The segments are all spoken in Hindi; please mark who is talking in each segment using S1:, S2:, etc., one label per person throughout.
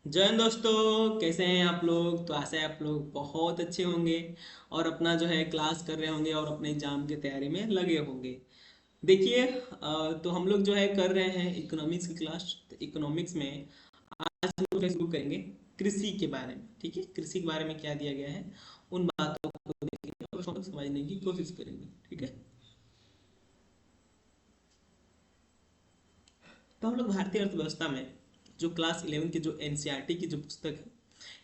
S1: जय हिंद दोस्तों, कैसे हैं आप लोग। तो आशा है आप लोग बहुत अच्छे होंगे और अपना जो है क्लास कर रहे होंगे और अपने एग्जाम की तैयारी में लगे होंगे। देखिए, तो हम लोग जो है कर रहे हैं इकोनॉमिक्स की क्लास। तो इकोनॉमिक्स में आज हम लोग शुरू करेंगे कृषि के बारे में। ठीक है, कृषि के बारे में क्या दिया गया है उन बातों को देखेंगे और उसको समझने की कोशिश करेंगे। ठीक है, तो हम लोग भारतीय अर्थव्यवस्था में जो क्लास 11 की जो एनसीईआरटी की जो पुस्तक है,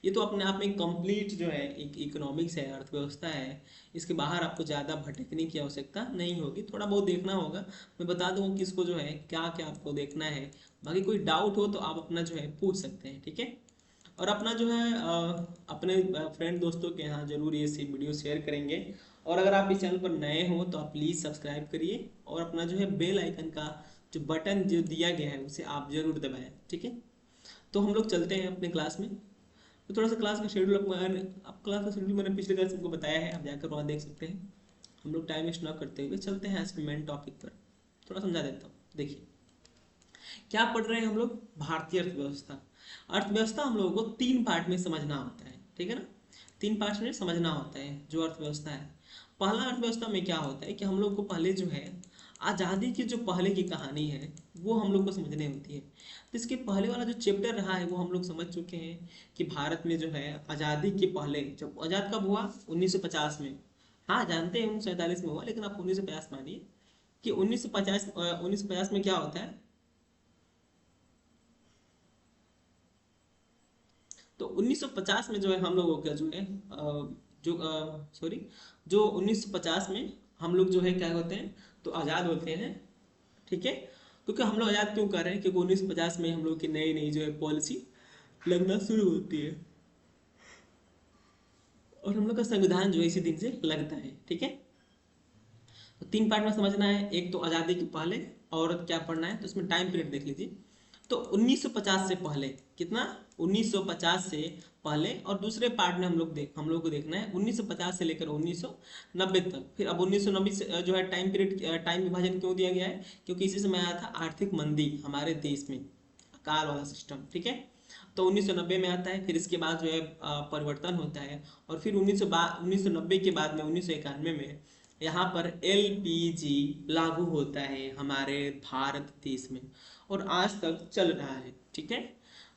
S1: ये तो अपने आप में कंप्लीट जो है एक इकोनॉमिक्स है, अर्थव्यवस्था है। इसके बाहर आपको ज़्यादा भटकने की आवश्यकता नहीं होगी, थोड़ा बहुत देखना होगा। मैं बता दूंगा कि इसको जो है क्या क्या आपको देखना है। बाकी कोई डाउट हो तो आप अपना जो है पूछ सकते हैं। ठीक है, और अपना जो है अपने फ्रेंड दोस्तों के यहाँ जरूर ये सी वीडियो शेयर करेंगे। और अगर आप इस चैनल पर नए हो तो आप प्लीज़ सब्सक्राइब करिए और अपना जो है बेल आइकन का जो बटन जो दिया गया है उसे आप जरूर दबाएं। ठीक है, तो हम लोग चलते हैं अपने क्लास में। तो थोड़ा सा क्लास का शेड्यूल आप क्लास का शेड्यूल मैंने पिछले क्लास में आपको बताया है, आप जाकर वहाँ देख सकते हैं। हम लोग टाइम वेस्ट ना करते हुए चलते हैं आज के मेन टॉपिक पर। थोड़ा समझा देता हूँ। देखिए, क्या पढ़ रहे हैं हम लोग, भारतीय अर्थव्यवस्था। अर्थव्यवस्था हम लोगों को तीन पार्ट में समझना होता है। ठीक है ना, तीन पार्ट में समझना होता है जो अर्थव्यवस्था है। पहला अर्थव्यवस्था में क्या होता है कि हम लोग को पहले जो है आज़ादी की जो पहले की कहानी है वो हम लोग को समझनी होती है। तो इसके पहले वाला जो चैप्टर रहा है वो हम लोग समझ चुके हैं कि भारत में जो है आज़ादी के पहले, जब आज़ाद कब हुआ, 1950 में। हाँ जानते हैं 1947 में हुआ, लेकिन आप 1950 मानिए कि 1950 में क्या होता है। तो 1950 में जो है हम लोगों का जो है जो सॉरी जो 1950 में हम लोग जो है क्या होते हैं, तो आज़ाद होते हैं। ठीक है, क्योंकि हम लोग आज़ाद क्यों कर रहे हैं, क्योंकि 1950 में हम लोग की नई नई जो है पॉलिसी लगना शुरू होती है और हम लोग का संविधान जो है इसी दिन से लगता है। ठीक है, तो तीन पार्ट में समझना है, एक तो आज़ादी के पहले और क्या पढ़ना है, तो उसमें टाइम पीरियड देख लीजिए। तो 1950 से पहले कितना, 1950 से पहले, और दूसरे पार्ट में हम लोग को देखना है 1950 से लेकर 1990 तक। फिर अब 1990 से जो है टाइम पीरियड, टाइम विभाजन क्यों दिया गया है, क्योंकि इसी समय आया था आर्थिक मंदी हमारे देश में, अकाल वाला सिस्टम। ठीक है, तो 1990 में आता है, फिर इसके बाद जो है परिवर्तन होता है। और फिर 1990 के बाद में 1991 में यहाँ पर एलपीजी लागू होता है हमारे भारत देश में और आज तक चल रहा है। ठीक है,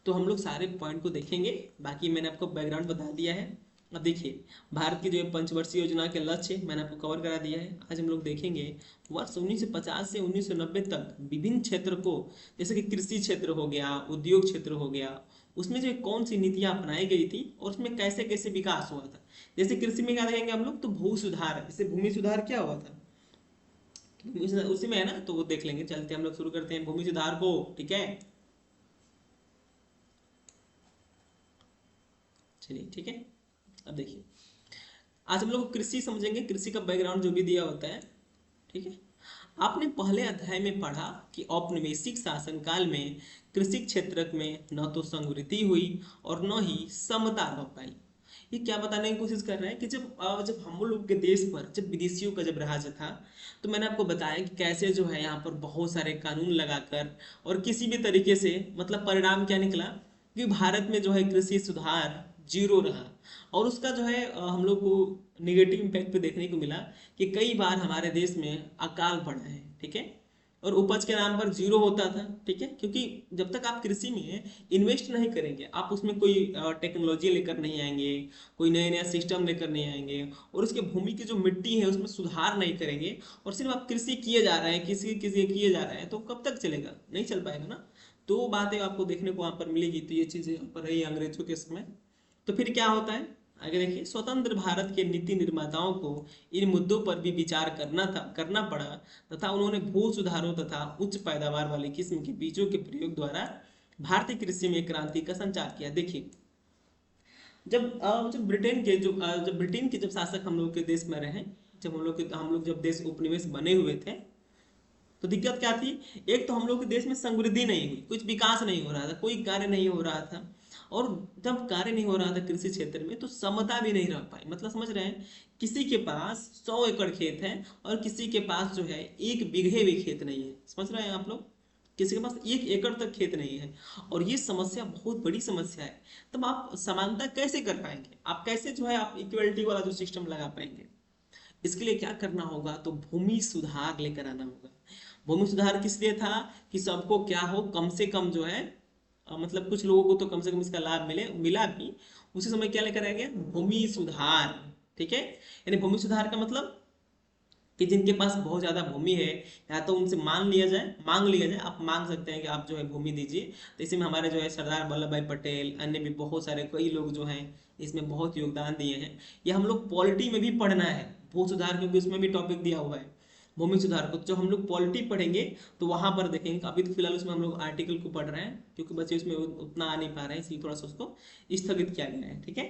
S1: तो हम लोग सारे पॉइंट को देखेंगे। बाकी मैंने आपको बैकग्राउंड बता दिया है। अब देखिए, भारत की जो है पंचवर्षीय योजना के लक्ष्य मैंने आपको कवर करा दिया है। आज हम लोग देखेंगे वर्ष 1950 से 1990 तक विभिन्न क्षेत्र को, जैसे कि कृषि क्षेत्र हो गया, उद्योग क्षेत्र हो गया, उसमें जो है कौन सी नीतियां अपनाई गई थी और उसमें कैसे कैसे विकास हुआ था। जैसे कृषि में क्या देखेंगे हम लोग, तो भू सुधार, जैसे भूमि सुधार क्या हुआ था, उसी में है ना, तो वो देख लेंगे। चलते हम लोग शुरू करते हैं भूमि सुधार को। ठीक है, चलिए ठीक है। अब देखिए, आज हम लोग कृषि समझेंगे, कृषि का बैकग्राउंड जो भी दिया होता है। ठीक है, आपने पहले अध्याय में पढ़ा कि औपनिवेशिक शासनकाल में कृषि क्षेत्र में न तो समृद्धि हुई और न ही समता रह पाई। ये क्या बताने की कोशिश कर रहे हैं कि जब हम लोग के देश पर जब विदेशियों का जब राज था, तो मैंने आपको बताया कि कैसे जो है यहाँ पर बहुत सारे कानून लगाकर और किसी भी तरीके से, मतलब परिणाम क्या निकला कि भारत में जो है कृषि सुधार जीरो रहा। और उसका जो है हम लोग को निगेटिव इम्पैक्ट पे देखने को मिला कि कई बार हमारे देश में अकाल पड़ा है। ठीक है, और उपज के नाम पर जीरो होता था। ठीक है, क्योंकि जब तक आप कृषि में इन्वेस्ट नहीं करेंगे, आप उसमें कोई टेक्नोलॉजी लेकर नहीं आएंगे, कोई नया नया सिस्टम लेकर नहीं आएंगे, और उसके भूमि की जो मिट्टी है उसमें सुधार नहीं करेंगे, और सिर्फ आप कृषि किए जा रहे हैं, किसी किसी किए जा रहे हैं, तो कब तक चलेगा, नहीं चल पाएगा ना। तो वो बातें आपको देखने को वहां पर मिलेगी। तो ये चीजें यहाँ पर रही अंग्रेजों के समय। तो फिर क्या होता है, आगे देखिए, स्वतंत्र भारत के नीति निर्माताओं को इन मुद्दों पर भी विचार करना पड़ा, तथा उन्होंने भू सुधारों तथा उच्च पैदावार वाली किस्म के बीजों के प्रयोग द्वारा भारतीय कृषि में क्रांति का संचार किया। देखिए, जब ब्रिटेन के जब शासक हम लोग के देश में रहे, जब हम लोग जब देश उपनिवेश बने हुए थे, तो दिक्कत क्या थी। एक तो हम लोग के देश में समृद्धि नहीं हुई, कुछ विकास नहीं हो रहा था, कोई कार्य नहीं हो रहा था। और जब कार्य नहीं हो रहा था कृषि क्षेत्र में, तो समता भी नहीं रह पाई। मतलब समझ रहे हैं, किसी के पास 100 एकड़ खेत है और किसी के पास जो है 1 बीघे भी खेत नहीं है। समझ रहे हैं आप लोग, किसी के पास 1 एकड़ तक खेत नहीं है, और ये समस्या बहुत बड़ी समस्या है, तब आप समानता कैसे कर पाएंगे? आप कैसे जो है आप इक्वलिटी वाला जो सिस्टम लगा पाएंगे? इसके लिए क्या करना होगा, तो भूमि सुधार लेकर आना होगा। भूमि सुधार किस लिए था? कि सबको क्या हो, कम से कम जो है मतलब कुछ लोगों को तो कम से कम इसका लाभ मिले, मिला भी। उसी समय क्या लेकर आया गया? भूमि सुधार। ठीक है, यानी भूमि सुधार का मतलब कि जिनके पास बहुत ज्यादा भूमि है, या तो उनसे मांग लिया जाए, आप मांग सकते हैं कि आप जो है भूमि दीजिए। तो इसी में हमारे जो है सरदार वल्लभ भाई पटेल, अन्य भी बहुत सारे कई लोग जो हैं इसमें बहुत योगदान दिए हैं। ये हम लोग पॉलिटी में भी पढ़ना है भू सुधार, क्योंकि उसमें भी टॉपिक दिया हुआ है भूमि सुधार को। जो हम लोग पॉलिटी पढ़ेंगे तो वहां पर देखेंगे। अभी तो फिलहाल उसमें हम लोग आर्टिकल को पढ़ रहे हैं, क्योंकि बच्चे उसमें उतना आ नहीं पा रहे हैं, इसलिए थोड़ा सा उसको स्थगित किया गया है। ठीक है,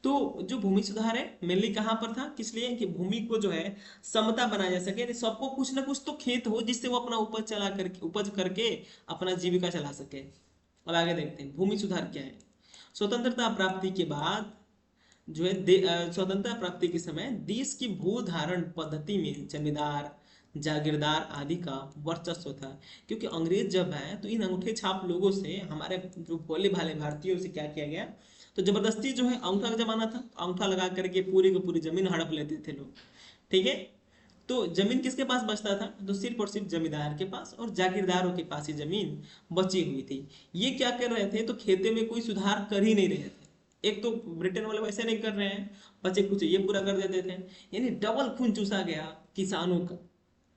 S1: तो जो भूमि सुधार है मेनली कहाँ पर था, किस लिए? कि भूमि को जो है समता बनाया जा सके, यानी सबको कुछ ना कुछ तो खेत हो जिससे वो अपना उपज करके अपना जीविका चला सके। अब आगे देखते हैं भूमि सुधार क्या है। स्वतंत्रता प्राप्ति के बाद जो है स्वतंत्रता प्राप्ति के समय देश की भू धारण पद्धति में जमींदार, जागीरदार आदि का वर्चस्व था। क्योंकि अंग्रेज जब आए तो इन अंगूठे छाप लोगों से, हमारे जो भोले भाले भारतीयों से क्या किया गया, तो जबरदस्ती जो है, अंगूठा का जमाना था, अंगूठा लगा करके पूरी की पूरी जमीन हड़प लेते थे लोग। ठीक है, तो जमीन किसके पास बचता था? तो सिर्फ और सिर्फ जमींदार के पास और जागीरदारों के पास ही जमीन बची हुई थी। ये क्या कर रहे थे, तो खेती में कोई सुधार कर ही नहीं रहे थे। एक तो ब्रिटेन वाले वैसे नहीं कर रहे हैं, बचे कुछ ये पूरा कर देते थे, यानी डबल खून चूसा गया किसानों का।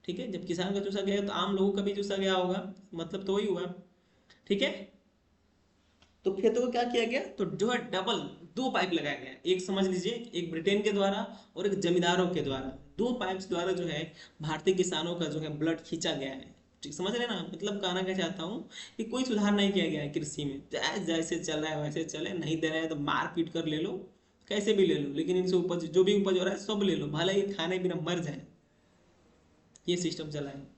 S1: ठीक है, जब किसान का चूसा गया तो आम लोगों का भी चूसा गया होगा, मतलब तो वही हुआ। ठीक है, तो खेतों को क्या किया गया, तो जो है डबल दो पाइप लगाया गया, एक समझ लीजिए, एक ब्रिटेन के द्वारा और एक जमींदारों के द्वारा, दो पाइप्स द्वारा जो है भारतीय किसानों का जो है ब्लड खींचा गया है। ठीक समझ रहे हैं ना, मतलब कहना क्या चाहता हूँ कि कोई सुधार नहीं किया गया है कृषि में, जैसे चल रहा है वैसे चले, नहीं दे रहे हैं तो मार पीट कर ले लो, कैसे भी ले लो, लेकिन इनसे उपज जो भी उपज हो रहा है सब ले लो, भले ही खाने बिना मर जाए। ये सिस्टम चला है।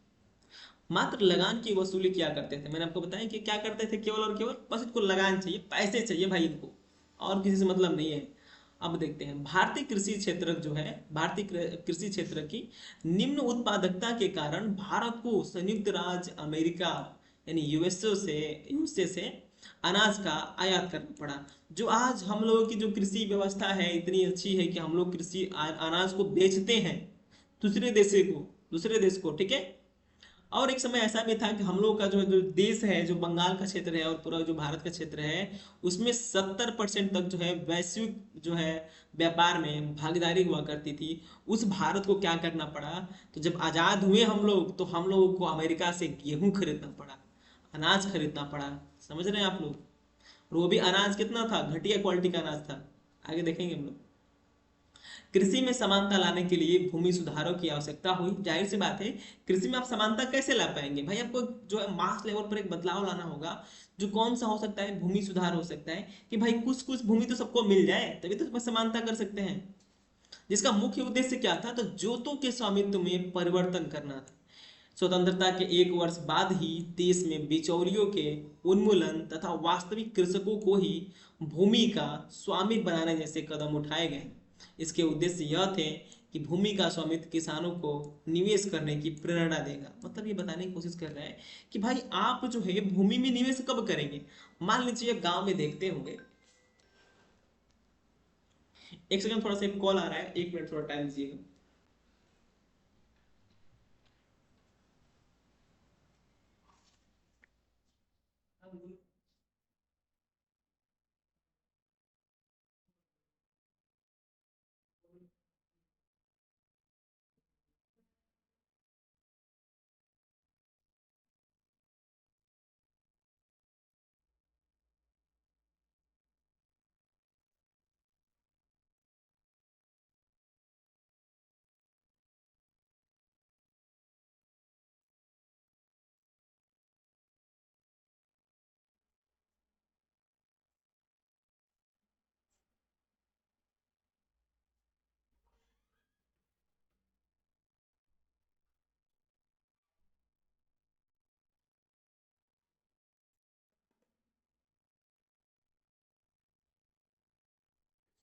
S1: मात्र लगान की वसूली किया करते थे, मैंने आपको बताया कि क्या करते थे, केवल और केवल बस इनको लगान चाहिए, पैसे चाहिए भाई इनको, और किसी से मतलब नहीं है। अब देखते हैं भारतीय कृषि क्षेत्र जो है, भारतीय कृषि क्षेत्र की निम्न उत्पादकता के कारण भारत को संयुक्त राज्य अमेरिका यानी यूएसए से अनाज का आयात करना पड़ा। जो आज हम लोगों की जो कृषि व्यवस्था है इतनी अच्छी है कि हम लोग कृषि अनाज को बेचते हैं दूसरे देशे को, दूसरे देश को। ठीक है, और एक समय ऐसा भी था कि हम लोग का जो देश है, जो बंगाल का क्षेत्र है और पूरा जो भारत का क्षेत्र है, उसमें 70% तक जो है वैश्विक जो है व्यापार में भागीदारी हुआ करती थी। उस भारत को क्या करना पड़ा, तो जब आजाद हुए हम लोग, तो हम लोगों को अमेरिका से गेहूं खरीदना पड़ा, अनाज खरीदना पड़ा। समझ रहे हैं आप लोग? और वो भी अनाज कितना था, घटिया क्वालिटी का अनाज था। आगे देखेंगे हम लोग। कृषि में समानता लाने के लिए भूमि सुधारों की आवश्यकता हुई। जाहिर सी बात है, कृषि में आप समानता कैसे ला पाएंगे भाई? आपको जो है मास लेवल पर एक बदलाव लाना होगा। जो कौन सा हो सकता है? भूमि सुधार हो सकता है कि भाई कुछ कुछ भूमि तो सबको मिल जाए, तभी तो समानता कर सकते हैं। जिसका मुख्य उद्देश्य क्या था, तो जोतों के स्वामित्व में परिवर्तन करना था। स्वतंत्रता के 1 वर्ष बाद ही देश में बिचौलियों के उन्मूलन तथा वास्तविक कृषकों को ही भूमि का स्वामी बनाने जैसे कदम उठाए गए। इसके उद्देश्य यह थे कि भूमि का स्वामित्व किसानों को निवेश करने की प्रेरणा देगा। मतलब ये बताने की कोशिश कर रहा है कि भाई आप जो है भूमि में निवेश कब करेंगे? मान लीजिए गांव में देखते होंगे, एक सेकंड, थोड़ा सा एक कॉल आ रहा है, 1 मिनट थोड़ा टाइम दीजिएगा।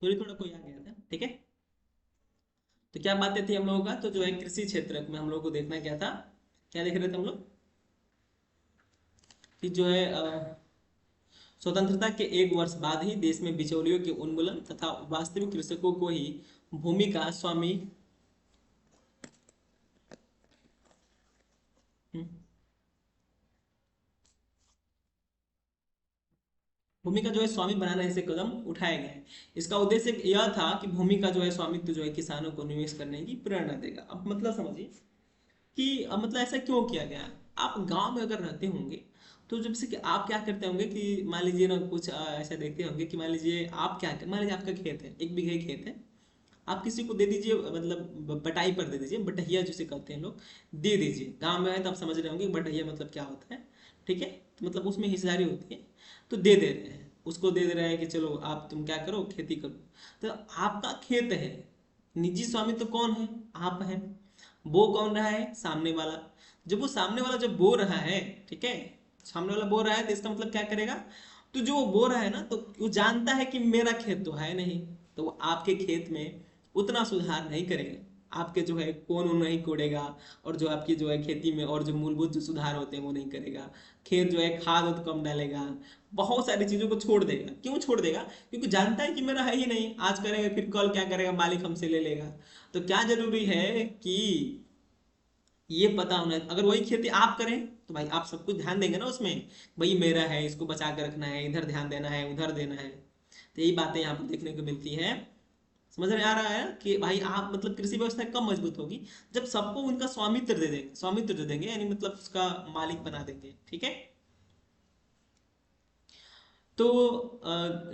S1: सॉरी, थोड़ा कोई आ गया था। ठीक है, तो क्या बातें थी हम लोगों का, तो जो है कृषि क्षेत्र में हम लोग को देखना क्या था, क्या देख रहे थे हम लोग? कि जो है स्वतंत्रता के 1 वर्ष बाद ही देश में बिचौलियों के उन्मूलन तथा वास्तविक कृषकों को ही भूमि का स्वामी हम्म, भूमि का जो है स्वामी बनाने से कदम उठाए गए। इसका उद्देश्य यह था कि भूमि का जो है स्वामित्व जो है किसानों को निवेश करने की प्रेरणा देगा। अब मतलब समझिए कि मतलब ऐसा क्यों किया गया। आप गांव में अगर रहते होंगे तो जब से कि आप क्या करते होंगे कि मान लीजिए ना कुछ ऐसा देखते होंगे कि मान लीजिए आप क्या मान लीजिए आपका खेत है, 1 बीघे खेत है, आप किसी को दे दीजिए, मतलब बटाई पर दे दीजिए, बटहिया जिसे कहते हैं लोग, दे दीजिए। गांव में है तो आप समझ रहे होंगे बटहिया मतलब क्या होता है, ठीक है। तो मतलब उसमें हिस्सेदारी होती है, तो दे दे रहे हैं उसको, दे दे रहे हैं कि चलो आप तुम क्या करो, खेती करो। तो आपका खेत है, निजी स्वामी तो कौन है, आप हैं। बो कौन रहा है, सामने वाला। जब वो सामने वाला जब बो रहा है, ठीक है, सामने वाला बो रहा है तो इसका मतलब क्या करेगा, तो जो वो बो रहा है ना, तो वो जानता है कि मेरा खेत तो है नहीं, तो वो आपके खेत में उतना सुधार नहीं करेगा, आपके जो है कोन वो नहीं कोड़ेगा, और जो आपकी जो है खेती में और जो मूलभूत जो सुधार होते हैं वो नहीं करेगा। खेत जो है खाद उद कम डालेगा, बहुत सारी चीजों को छोड़ देगा। क्यों छोड़ देगा, क्योंकि जानता है कि मेरा है ही नहीं, आज करेगा फिर कल क्या करेगा, मालिक हमसे ले लेगा। तो क्या जरूरी है कि ये पता होना, अगर वही खेती आप करें तो भाई आप सब कुछ ध्यान देंगे ना उसमें, भाई मेरा है इसको बचा के रखना है, इधर ध्यान देना है, उधर देना है। तो यही बातें यहाँ पर देखने को मिलती है। समझ में आ रहा है कि भाई आप मतलब कृषि व्यवस्था कब मजबूत होगी, जब सबको उनका स्वामित्व दे देंगे, स्वामित्व दे देंगे यानी मतलब उसका मालिक बना देंगे, ठीक है। तो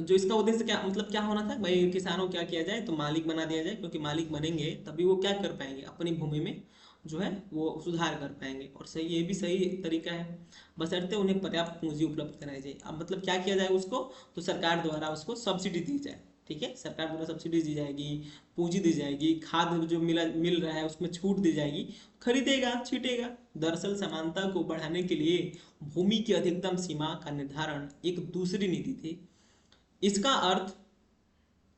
S1: जो इसका उद्देश्य क्या मतलब क्या होना था भाई, किसानों क्या किया जाए, तो मालिक बना दिया जाए, क्योंकि मालिक बनेंगे तभी वो क्या कर पाएंगे, अपनी भूमि में जो है वो सुधार कर पाएंगे। और सही, ये भी सही तरीका है, बशर्ते उन्हें पर्याप्त पूंजी उपलब्ध कराई जाए। अब मतलब क्या किया जाए उसको, तो सरकार द्वारा उसको सब्सिडी दी जाए, ठीक है, सरकार द्वारा सब्सिडी दी जाएगी, पूंजी दी जाएगी, खाद जो मिल रहा है उसमें छूट दी जाएगी, खरीदेगा छीटेगा। दरअसल समानता को बढ़ाने के लिए भूमि की अधिकतम सीमा का निर्धारण एक दूसरी नीति थी। इसका अर्थ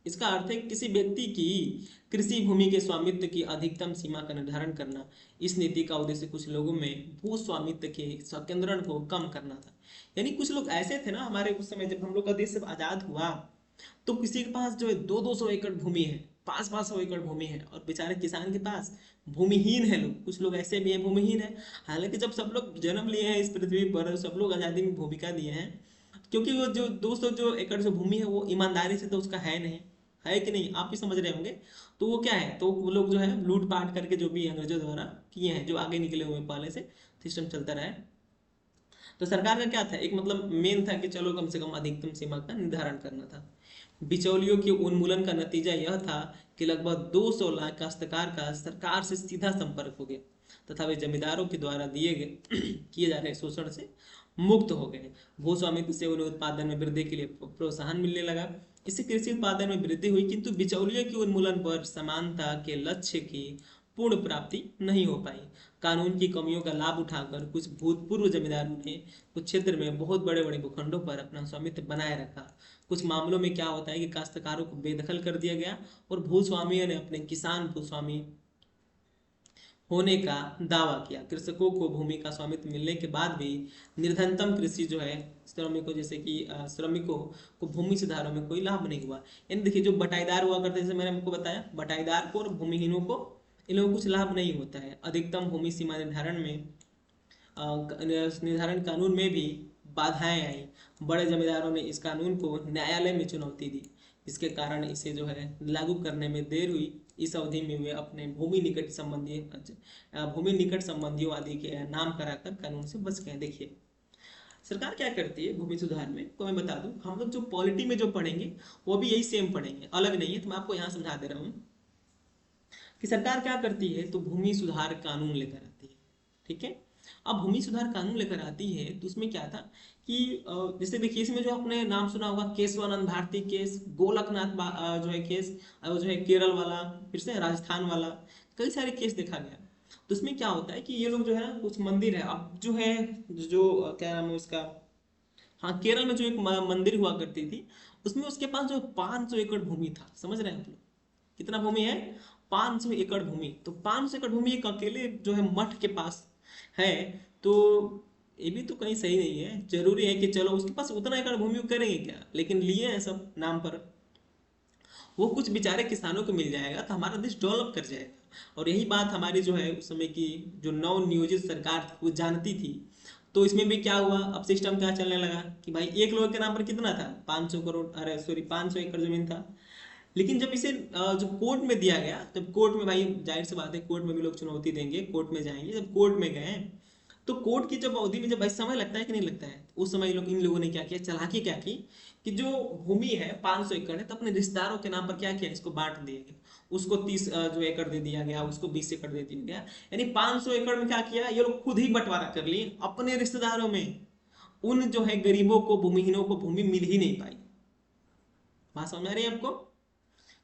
S1: इसका अर्थ है किसी व्यक्ति की कृषि भूमि के स्वामित्व की अधिकतम सीमा का निर्धारण करना। इस नीति का उद्देश्य कुछ लोगों में भू स्वामित्व के संकेंद्रण को कम करना था। यानी कुछ लोग ऐसे थे ना हमारे उस समय, जब हम लोग का देश जब आजाद हुआ, तो किसी के पास जो है 200-200 एकड़ भूमि है, 500-500 एकड़ भूमि है, और बेचारे किसान के पास भूमिहीन है लोग, कुछ लोग ऐसे भी हैं भूमिहीन है। हालांकि जब सब लोग जन्म लिए हैं इस पृथ्वी पर, सब लोग आज़ादी में भूमिका दिए हैं, क्योंकि वो जो 200 जो एकड़ जो भूमि है वो ईमानदारी से तो उसका है नहीं, है कि नहीं, आप भी समझ रहे होंगे। तो वो क्या है, तो वो लोग जो है लूट पाट करके जो भी अंग्रेजों द्वारा किए हैं, जो आगे निकले हुए पहले से सिस्टम चलता रहा है। तो सरकार का क्या था, एक मतलब मेन था कि चलो कम से कम अधिकतम सीमा का निर्धारण करना था। बिचौलियों के उन्मूलन का नतीजा यह था कि लगभग 200 लाख काश्तकार का सरकार से सीधा संपर्क हो गया, तथा वे जमींदारों के द्वारा दिए गए किए जा रहे शोषण से मुक्त हो गए। भू स्वामित्व से उन्हें उत्पादन में वृद्धि के लिए प्रोत्साहन मिलने लगा। इससे कृषि उत्पादन में वृद्धि हुई, किंतु बिचौलियों के उन्मूलन पर समानता के लक्ष्य की पूर्ण प्राप्ति नहीं हो पाई। कानून की कमियों का लाभ उठाकर कुछ भूतपूर्व जमींदारों ने कुछ क्षेत्र में बहुत बड़े बड़े भूखंडों पर अपना स्वामित्व बनाए रखा। कुछ मामलों में क्या होता है कि काश्तकारों को बेदखल कर दिया गया, और भूस्वामियों ने अपने किसान भूस्वामी होने का दावा किया। कृषकों को भूमि का स्वामित्व मिलने के बाद भी निर्धनतम कृषि जो है श्रमिकों, जैसे कि श्रमिकों को भूमि सुधारों में कोई लाभ नहीं हुआ। यानी देखिए जो बटाईदार हुआ करते, जैसे मैंने आपको बताया, बटाईदार को और भूमिहीनों को, इन लोगों को कुछ लाभ नहीं होता है। अधिकतम भूमि सीमा निर्धारण कानून में भी बाधाएं आई। बड़े जमींदारों ने इस कानून को न्यायालय में चुनौती दी, जिसके कारण इसे जो है लागू करने में देर हुई। इस अवधि में वे अपने भूमि निकट संबंधियों आदि के नाम कराकर कानून से बच गए। देखिए सरकार क्या करती है भूमि सुधार में, को मैं बता दूं, हम लोग जो पॉलिटी में जो पढ़ेंगे वो भी यही सेम पढ़ेंगे, अलग नहीं है। तो मैं आपको यहाँ समझा दे रहा हूँ कि सरकार क्या करती है, तो भूमि सुधार कानून लेकर आती है, ठीक है। अब भूमि सुधार कानून लेकर आती है तो उसमें क्या था कि जैसे देखिए इसमें जो आपने नाम सुना होगा केशवानंद भारती केस, जो है केस, जो है केरल वाला, फिर से राजस्थान वाला, कई सारे केस देखा गया। तो उसमें क्या होता है कि ये लोग जो है ना कुछ मंदिर है, अब जो है जो क्या नाम है उसका, हाँ केरल में जो एक मंदिर हुआ करती थी, उसमें उसके पास जो 500 एकड़ भूमि था, समझ रहे हैं आप लोग, कितना भूमि है, 500 एकड़ भूमि। तो 500 एकड़ भूमि एक अकेले जो है मठ के पास है। तो ये भी तो कहीं सही नहीं है। जरूरी है कि चलो उसके पास उतना एकड़ भूमि, वो करेंगे क्या, लेकिन लिए हैं सब नाम पर। वो कुछ बेचारे किसानों को मिल जाएगा तो हमारा देश डेवलप कर जाएगा। और यही बात हमारी जो है उस समय की जो नव नियोजित सरकार थी वो जानती थी। तो इसमें भी क्या हुआ, अब सिस्टम क्या चलने लगा कि भाई एक लोग के नाम पर कितना था, 500 करोड़, अरे सॉरी 500 एकड़ जमीन था। लेकिन जब इसे जो कोर्ट में दिया गया, जब कोर्ट में, भाई जाहिर सी बात है कोर्ट में भी लोग चुनौती देंगे, कोर्ट में जाएंगे, जब कोर्ट में गए तो कोर्ट की जब अवधि में जब भाई समय लगता है कि नहीं लगता है, उस समय इन लोगों ने क्या किया, चालाकी क्या की कि जो भूमि है 500 एकड़ है तो अपने रिश्तेदारों के नाम पर क्या किया, इसको बांट दिया गया। उसको 30 जो एकड़ दे दिया गया, उसको 20 एकड़ दे दिया गया। यानी 500 एकड़ में क्या किया, ये लोग खुद ही बंटवारा कर लिए अपने रिश्तेदारों में। उन जो है गरीबों को, भूमिहीनों को भूमि मिल ही नहीं पाई। बात समझ आ रही है आपको,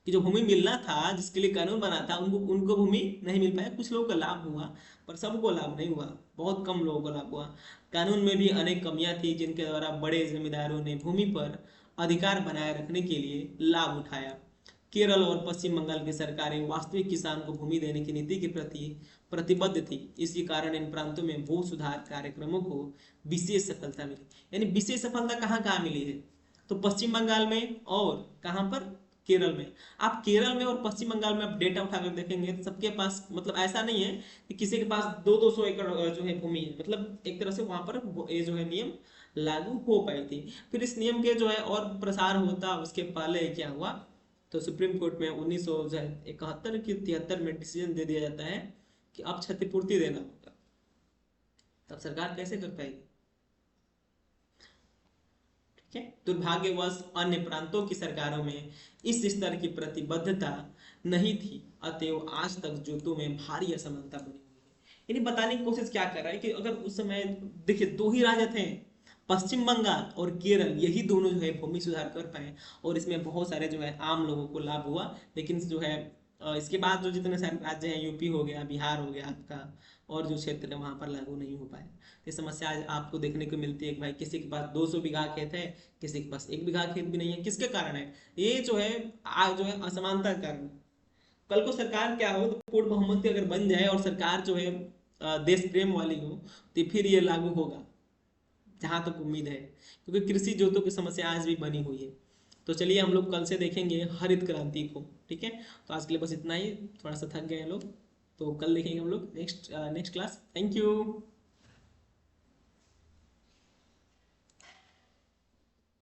S1: कि जो भूमि मिलना था, जिसके लिए कानून बना था, उनको उनको भूमि नहीं मिल पाया। कुछ लोगों को लाभ हुआ पर सबको लाभ नहीं हुआ, बहुत कम लोगों को लाभ हुआ। कानून में भी अनेक कमियां थी जिनके द्वारा बड़े जमींदारों ने भूमि पर अधिकार बनाए रखने के लिए लाभ उठाया। केरल और पश्चिम बंगाल की सरकारें वास्तविक किसान को भूमि देने की नीति के प्रति प्रतिबद्ध थी। इसी कारण इन प्रांतों में भू सुधार कार्यक्रमों को विशेष सफलता मिली। यानी विशेष सफलता कहाँ कहाँ मिली है, तो पश्चिम बंगाल में और कहाँ पर, केरल में। आप केरल में और पश्चिम बंगाल में आप डेटा उठाकर देखेंगे तो सबके पास, मतलब ऐसा नहीं है कि किसी के पास 200 एकड़ जो है भूमि है, मतलब एक तरह से वहां पर ये जो है नियम लागू हो पाई थी। फिर इस नियम के जो है और प्रसार होता, उसके पहले क्या हुआ, तो सुप्रीम कोर्ट में 1971 की 73 में डिसीजन दे दिया जाता है कि अब क्षतिपूर्ति देना होगा। तब सरकार कैसे कर पाएगी, ठीक है। दुर्भाग्यवश अन्य प्रांतों की सरकारों में इस स्तर की प्रतिबद्धता नहीं थी, अतएव आज तक जोतों में भारी असमानता बनी हुई है। यानी बताने की कोशिश क्या कर रहा है कि अगर उस समय देखिए दो ही राज्य थे, पश्चिम बंगाल और केरल, यही दोनों जो है भूमि सुधार कर पाए और इसमें बहुत सारे जो है आम लोगों को लाभ हुआ। लेकिन जो है इसके बाद जो जितने सारे राज्य हैं, यूपी हो गया, बिहार हो गया आपका, और जो क्षेत्र है वहां पर लागू नहीं हो पाया। ये समस्या आज आपको देखने को मिलती है कि भाई किसी के पास 200 बीघा खेत है, किसी के पास 1 बीघा खेत भी नहीं है। किसके कारण है ये, जो है आज जो है असमानता के कारण। कल को सरकार क्या हो, तो पूर्ण बहुमत अगर बन जाए और सरकार जो है देश प्रेम वाली हो, तो फिर ये लागू होगा, जहां तक उम्मीद है। क्योंकि कृषि जोतों की समस्या आज भी बनी हुई है। तो चलिए हम लोग कल से देखेंगे हरित क्रांति को, ठीक है। तो आज के लिए बस इतना ही, थोड़ा सा थक गए हैं लोग, तो कल देखेंगे हम लोग next next class. Thank you.